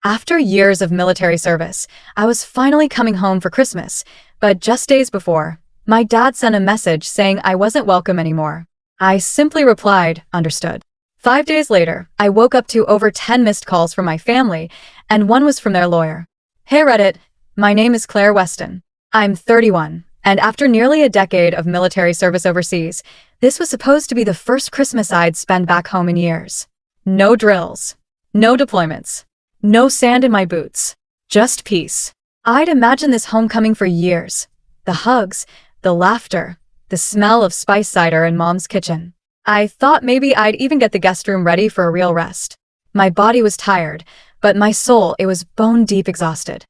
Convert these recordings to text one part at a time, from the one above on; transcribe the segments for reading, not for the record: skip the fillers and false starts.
After years of military service, I was finally coming home for Christmas, but just days before, my dad sent a message saying I wasn't welcome anymore. I simply replied, "Understood." 5 days later, I woke up to over 10 missed calls from my family, and one was from their lawyer. "Hey Reddit, my name is Claire Weston. I'm 31, and after nearly a decade of military service overseas, this was supposed to be the first Christmas I'd spend back home in years. No drills, no deployments, no sand in my boots, just peace. I'd imagined this homecoming for years. The hugs, the laughter, the smell of spice cider in Mom's kitchen. I thought maybe I'd even get the guest room ready for a real rest. My body was tired, but my soul, it was bone-deep exhausted.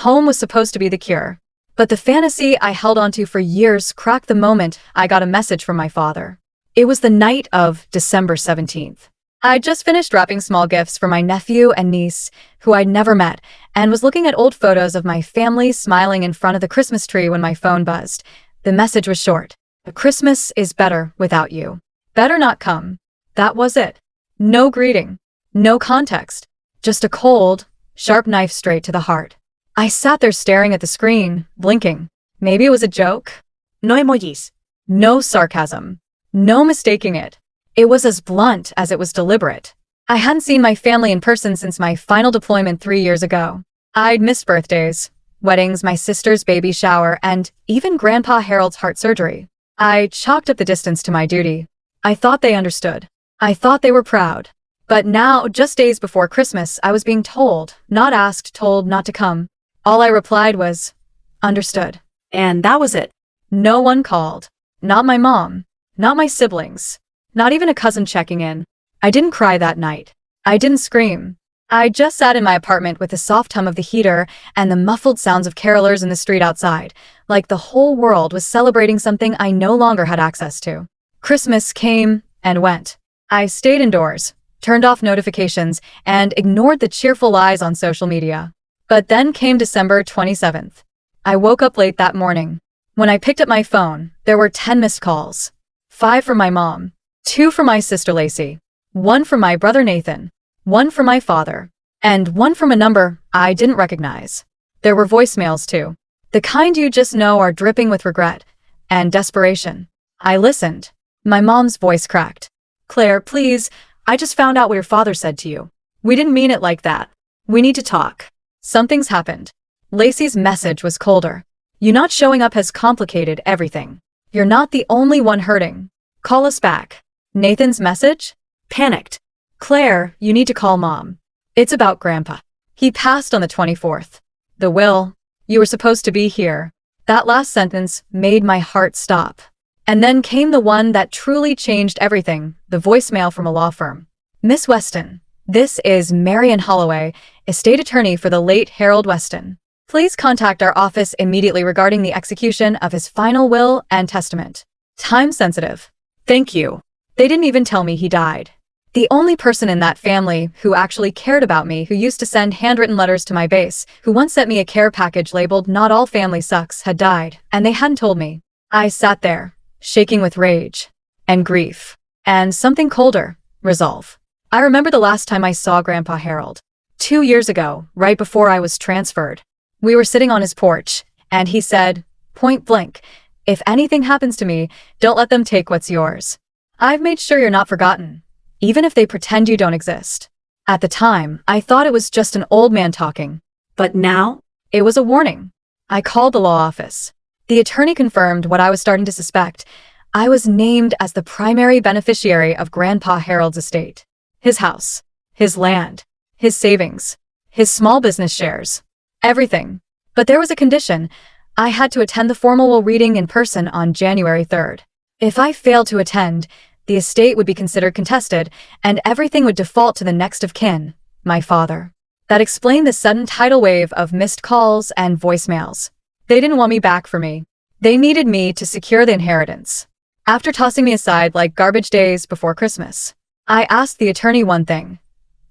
Home was supposed to be the cure. But the fantasy I held onto for years cracked the moment I got a message from my father. It was the night of December 17th. I'd just finished wrapping small gifts for my nephew and niece, who I'd never met, and was looking at old photos of my family smiling in front of the Christmas tree when my phone buzzed. The message was short. "Christmas is better without you. Better not come." That was it. No greeting. No context. Just a cold, sharp knife straight to the heart. I sat there staring at the screen, blinking. Maybe it was a joke? No emojis. No sarcasm. No mistaking it. It was as blunt as it was deliberate. I hadn't seen my family in person since my final deployment 3 years ago. I'd missed birthdays, weddings, my sister's baby shower, and even Grandpa Harold's heart surgery. I chalked up the distance to my duty. I thought they understood. I thought they were proud. But now, just days before Christmas, I was being told, not asked, told not to come. All I replied was, "Understood." And that was it. No one called. Not my mom. Not my siblings. Not even a cousin checking in. I didn't cry that night. I didn't scream. I just sat in my apartment with the soft hum of the heater and the muffled sounds of carolers in the street outside, like the whole world was celebrating something I no longer had access to. Christmas came and went. I stayed indoors, turned off notifications, and ignored the cheerful lies on social media. But then came December 27th. I woke up late that morning. When I picked up my phone, there were 10 missed calls. 5 from my mom. 2 from my sister Lacey, 1 from my brother Nathan, 1 from my father, and 1 from a number I didn't recognize. There were voicemails too, the kind you just know are dripping with regret and desperation. I listened. My mom's voice cracked. "Claire, please, I just found out what your father said to you. We didn't mean it like that. We need to talk. Something's happened." Lacey's message was colder. "You not showing up has complicated everything. You're not the only one hurting. Call us back." Nathan's message? Panicked. "Claire, you need to call Mom. It's about Grandpa. He passed on the 24th. The will. You were supposed to be here." That last sentence made my heart stop. And then came the one that truly changed everything, the voicemail from a law firm. "Miss Weston, this is Marion Holloway, estate attorney for the late Harold Weston. Please contact our office immediately regarding the execution of his final will and testament. Time sensitive. Thank you." They didn't even tell me he died. The only person in that family who actually cared about me, who used to send handwritten letters to my base, who once sent me a care package labeled "Not all family sucks," had died, and they hadn't told me. I sat there, shaking with rage and grief and something colder, resolve. I remember the last time I saw Grandpa Harold. 2 years ago, right before I was transferred. We were sitting on his porch, and he said, point blank, "If anything happens to me, don't let them take what's yours. I've made sure you're not forgotten, even if they pretend you don't exist." At the time, I thought it was just an old man talking. But now, it was a warning. I called the law office. The attorney confirmed what I was starting to suspect. I was named as the primary beneficiary of Grandpa Harold's estate. His house, his land, his savings, his small business shares, everything. But there was a condition. I had to attend the formal will reading in person on January 3rd. If I failed to attend, the estate would be considered contested, and everything would default to the next of kin, my father. That explained the sudden tidal wave of missed calls and voicemails. They didn't want me back for me. They needed me to secure the inheritance. After tossing me aside like garbage days before Christmas, I asked the attorney one thing.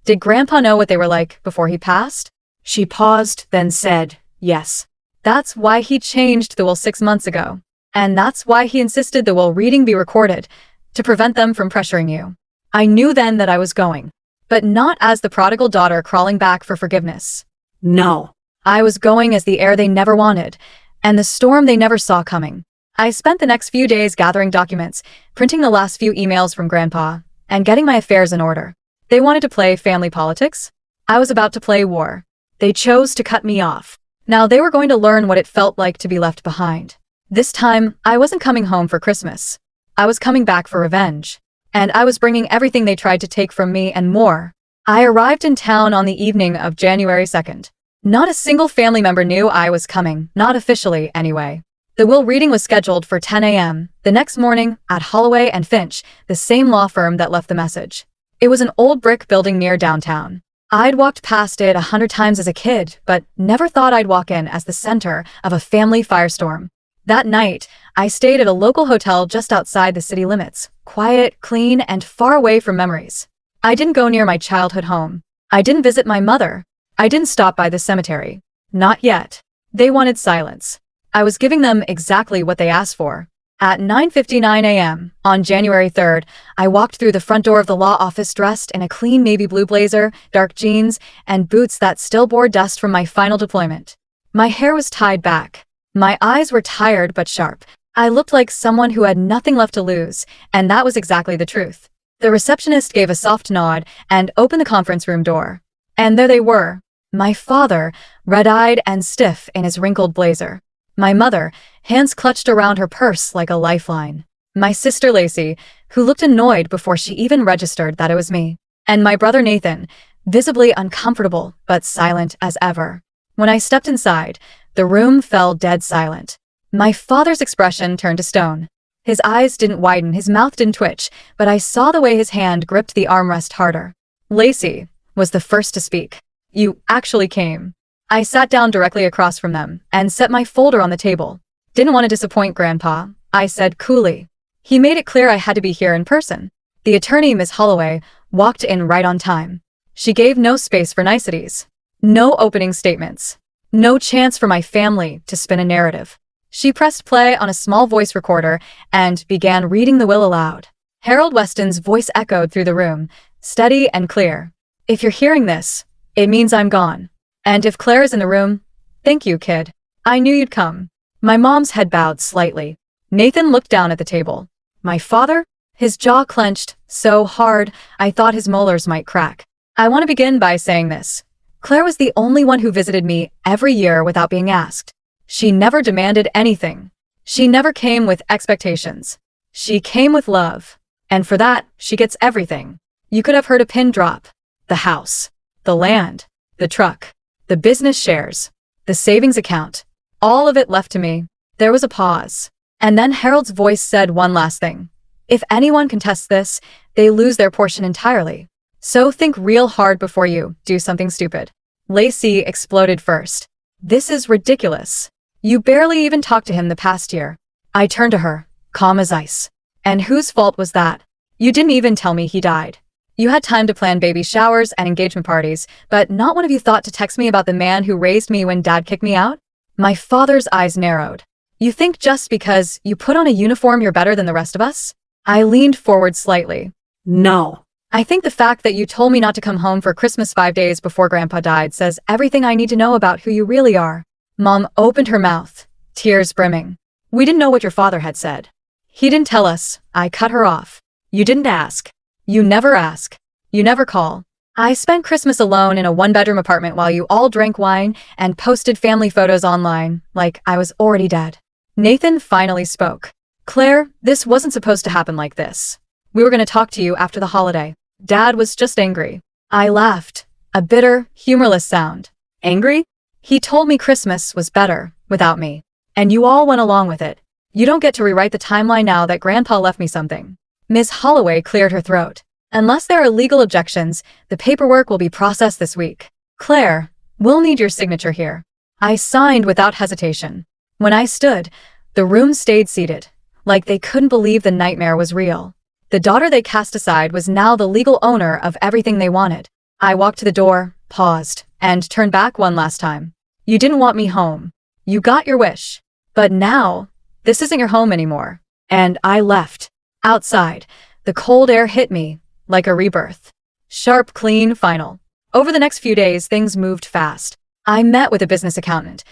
Did Grandpa know what they were like before he passed? She paused, then said, yes. That's why he changed the will 6 months ago. And that's why he insisted the will reading be recorded, to prevent them from pressuring you. I knew then that I was going. but not as the prodigal daughter crawling back for forgiveness. No. I was going as the heir they never wanted, and the storm they never saw coming. I spent the next few days gathering documents, printing the last few emails from Grandpa, and getting my affairs in order. They wanted to play family politics. I was about to play war. They chose to cut me off. Now they were going to learn what it felt like to be left behind. This time, I wasn't coming home for Christmas. I was coming back for revenge. And I was bringing everything they tried to take from me and more. I arrived in town on the evening of January 2nd. Not a single family member knew I was coming, not officially anyway. The will reading was scheduled for 10 a.m. the next morning at Holloway and Finch, the same law firm that left the message. It was an old brick building near downtown. I'd walked past it 100 times as a kid, but never thought I'd walk in as the center of a family firestorm. That night, I stayed at a local hotel just outside the city limits, quiet, clean, and far away from memories. I didn't go near my childhood home. I didn't visit my mother. I didn't stop by the cemetery. Not yet. They wanted silence. I was giving them exactly what they asked for. At 9:59 a.m. on January 3rd, I walked through the front door of the law office dressed in a clean navy blue blazer, dark jeans, and boots that still bore dust from my final deployment. My hair was tied back. My eyes were tired but sharp. I looked like someone who had nothing left to lose, and that was exactly the truth. The receptionist gave a soft nod and opened the conference room door. And there they were. My father, red-eyed and stiff in his wrinkled blazer. My mother, hands clutched around her purse like a lifeline. My sister Lacey, who looked annoyed before she even registered that it was me. And my brother Nathan, visibly uncomfortable but silent as ever. When I stepped inside, the room fell dead silent. My father's expression turned to stone. His eyes didn't widen, his mouth didn't twitch, but I saw the way his hand gripped the armrest harder. Lacey was the first to speak. You actually came. I sat down directly across from them and set my folder on the table. Didn't want to disappoint Grandpa, I said coolly. He made it clear I had to be here in person. The attorney, Miss Holloway, walked in right on time. She gave no space for niceties. No opening statements. No chance for my family to spin a narrative. She pressed play on a small voice recorder and began reading the will aloud. Harold Weston's voice echoed through the room, steady and clear. If you're hearing this, it means I'm gone. And if Claire is in the room, thank you, kid. I knew you'd come. My mom's head bowed slightly. Nathan looked down at the table. My father? His jaw clenched so hard I thought his molars might crack. I want to begin by saying this. Claire was the only one who visited me every year without being asked. She never demanded anything. She never came with expectations. She came with love. And for that, she gets everything. You could have heard a pin drop. The house. The land. The truck. The business shares. The savings account. All of it left to me. There was a pause. And then Harold's voice said one last thing. If anyone contests this, they lose their portion entirely. So think real hard before you do something stupid. Lacey exploded first. This is ridiculous. You barely even talked to him the past year. I turned to her, calm as ice. And whose fault was that? You didn't even tell me he died. You had time to plan baby showers and engagement parties, but not one of you thought to text me about the man who raised me when Dad kicked me out? My father's eyes narrowed. You think just because you put on a uniform you're better than the rest of us? I leaned forward slightly. No. I think the fact that you told me not to come home for Christmas 5 days before Grandpa died says everything I need to know about who you really are. Mom opened her mouth, tears brimming. We didn't know what your father had said. He didn't tell us. I cut her off. You didn't ask. You never ask. You never call. I spent Christmas alone in a one-bedroom apartment while you all drank wine and posted family photos online, like I was already dead. Nathan finally spoke. Claire, this wasn't supposed to happen like this. We were going to talk to you after the holiday. Dad was just angry. I laughed. A bitter, humorless sound. Angry? He told me Christmas was better without me. And you all went along with it. You don't get to rewrite the timeline now that Grandpa left me something. Miss Holloway cleared her throat. Unless there are legal objections, the paperwork will be processed this week. Claire, we'll need your signature here. I signed without hesitation. When I stood, the room stayed seated, like they couldn't believe the nightmare was real. The daughter they cast aside was now the legal owner of everything they wanted. I walked to the door, paused, and turned back one last time. You didn't want me home. You got your wish. But now, this isn't your home anymore. And I left. Outside, the cold air hit me, like a rebirth. Sharp, clean, final. Over the next few days, things moved fast. I met with a business accountant.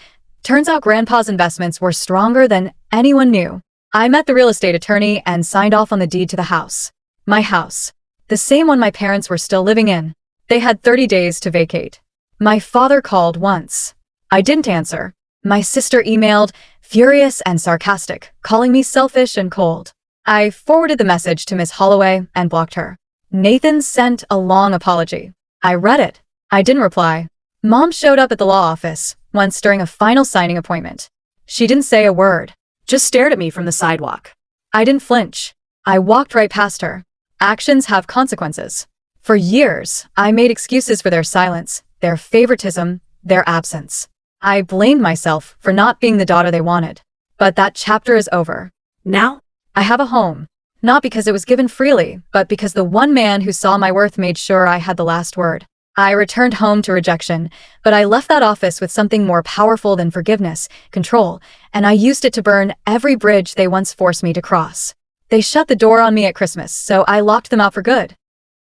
Turns out Grandpa's investments were stronger than anyone knew. I met the real estate attorney and signed off on the deed to the house. My house. The same one my parents were still living in. They had 30 days to vacate. My father called once. I didn't answer. My sister emailed, furious and sarcastic, calling me selfish and cold. I forwarded the message to Miss Holloway and blocked her. Nathan sent a long apology. I read it. I didn't reply. Mom showed up at the law office once during a final signing appointment. She didn't say a word, just stared at me from the sidewalk. I didn't flinch. I walked right past her. Actions have consequences. For years, I made excuses for their silence, their favoritism, their absence. I blamed myself for not being the daughter they wanted. But that chapter is over. Now, I have a home. Not because it was given freely, but because the one man who saw my worth made sure I had the last word. I returned home to rejection, but I left that office with something more powerful than forgiveness, control, and I used it to burn every bridge they once forced me to cross. They shut the door on me at Christmas, so I locked them out for good.